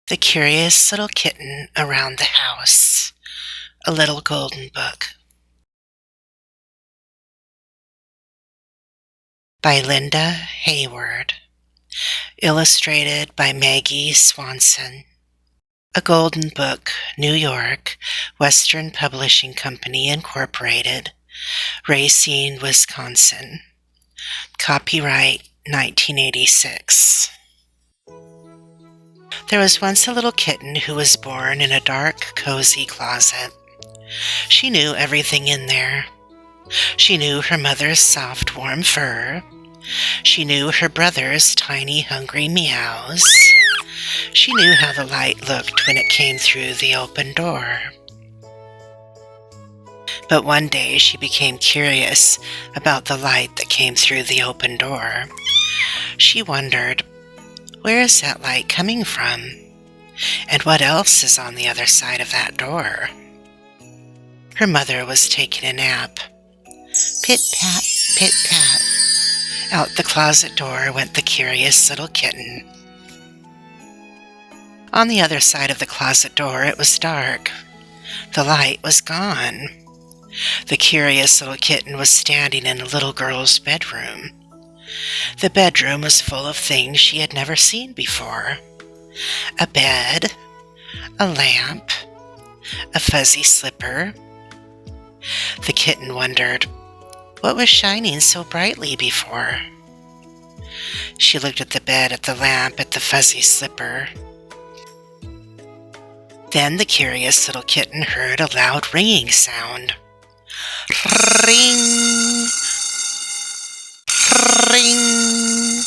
The Curious Little Kitten Around the House, a Little Golden Book by Linda Hayward, illustrated by Maggie, Swanson. A Golden Book, New York, Western Publishing Company, Incorporated, Racine, Wisconsin. Copyright 1986. There was once a little kitten who was born in a dark, cozy closet. She knew everything in there. She knew her mother's soft, warm fur. She knew her brother's tiny, hungry meows. She knew how the light looked when it came through the open door. But one day she became curious about the light that came through the open door. She wondered, where is that light coming from? And what else is on the other side of that door? Her mother was taking a nap. Pit-pat, pit-pat. Out the closet door went the curious little kitten. On the other side of the closet door it was dark. The light was gone. The curious little kitten was standing in a little girl's bedroom. The bedroom was full of things she had never seen before. A bed, a lamp, a fuzzy slipper. The kitten wondered, what was shining so brightly before? She looked at the bed, at the lamp, at the fuzzy slipper. Then the curious little kitten heard a loud ringing sound. Ring! Ring!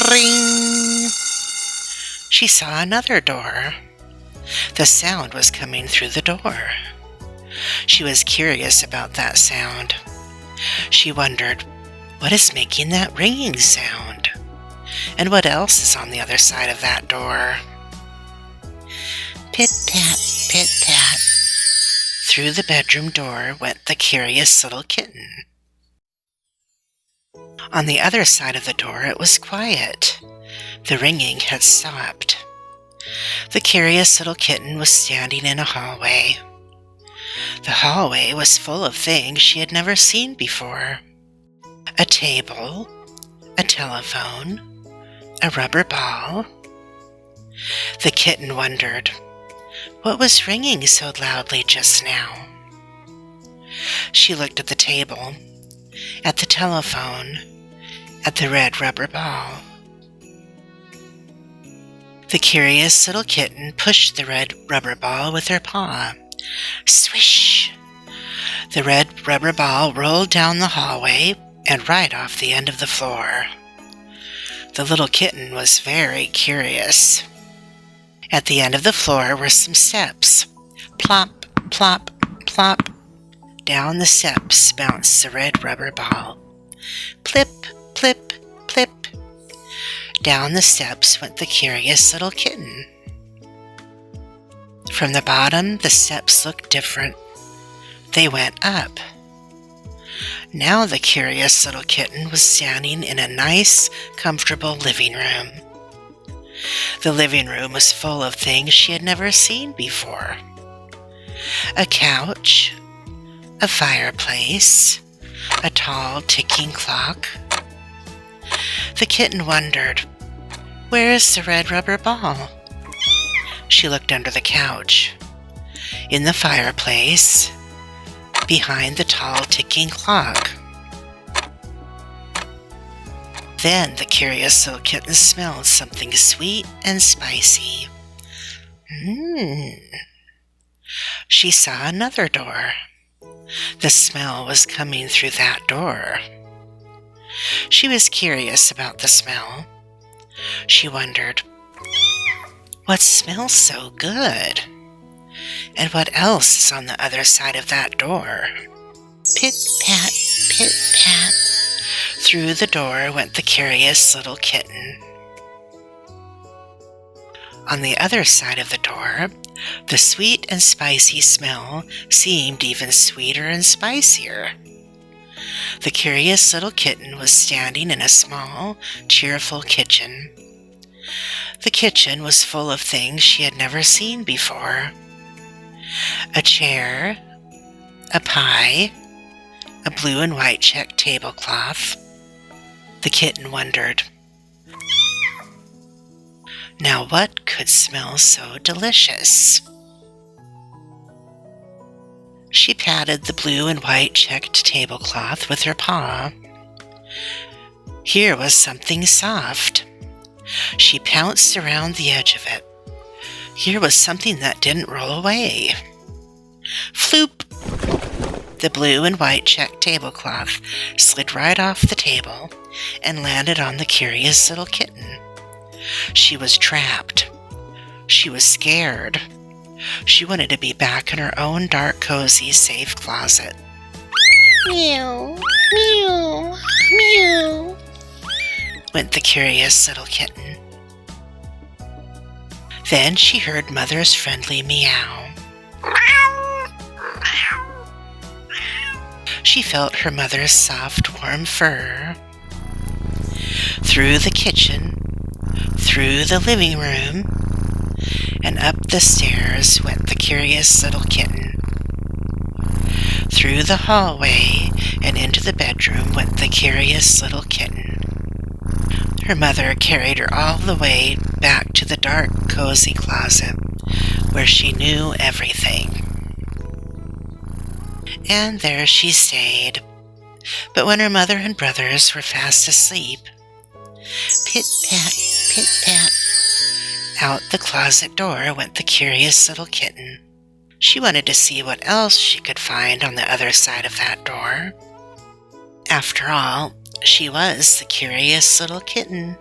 Ring! She saw another door. The sound was coming through the door. She was curious about that sound. She wondered, what is making that ringing sound? And what else is on the other side of that door? Pit-pat, pit-pat. Through the bedroom door went the curious little kitten. On the other side of the door it was quiet. The ringing had stopped. The curious little kitten was standing in a hallway. The hallway was full of things she had never seen before. A table, a telephone, a rubber ball. The kitten wondered, what was ringing so loudly just now? She looked at the table, at the telephone, at the red rubber ball. The curious little kitten pushed the red rubber ball with her paw. Swish! The red rubber ball rolled down the hallway and right off the end of the floor. The little kitten was very curious. At the end of the floor were some steps. Plop, plop, plop. Down the steps bounced the red rubber ball. Plip, plip, plip. Down the steps went the curious little kitten. From the bottom, the steps looked different. They went up. Now the curious little kitten was standing in a nice, comfortable living room. The living room was full of things she had never seen before. A couch, a fireplace, a tall ticking clock. The kitten wondered, where is the red rubber ball? She looked under the couch, in the fireplace, behind the tall ticking clock. Then the curious little kitten smelled something sweet and spicy. She saw another door. The smell was coming through that door. She was curious about the smell. She wondered, what smells so good? And what else is on the other side of that door? Pit-pat, pit-pat. Through the door went the curious little kitten. On the other side of the door, the sweet and spicy smell seemed even sweeter and spicier. The curious little kitten was standing in a small, cheerful kitchen. The kitchen was full of things she had never seen before. A chair, a pie, a blue and white checked tablecloth. The kitten wondered, now what could smell so delicious? She patted the blue and white checked tablecloth with her paw. Here was something soft. She pounced around the edge of it. Here was something that didn't roll away. Floop! The blue and white checked tablecloth slid right off the table and landed on the curious little kitten. She was trapped. She was scared. She wanted to be back in her own dark, cozy, safe closet. Meow, meow, meow, went the curious little kitten. Then she heard Mother's friendly meow. She felt her mother's soft, warm fur. Through the kitchen, through the living room, and up the stairs went the curious little kitten. Through the hallway and into the bedroom went the curious little kitten. Her mother carried her all the way back to the dark, cozy closet where she knew everything. And there she stayed. But when her mother and brothers were fast asleep, pit-pat, pit-pat, out the closet door went the curious little kitten. She wanted to see what else she could find on the other side of that door. After all, she was the curious little kitten.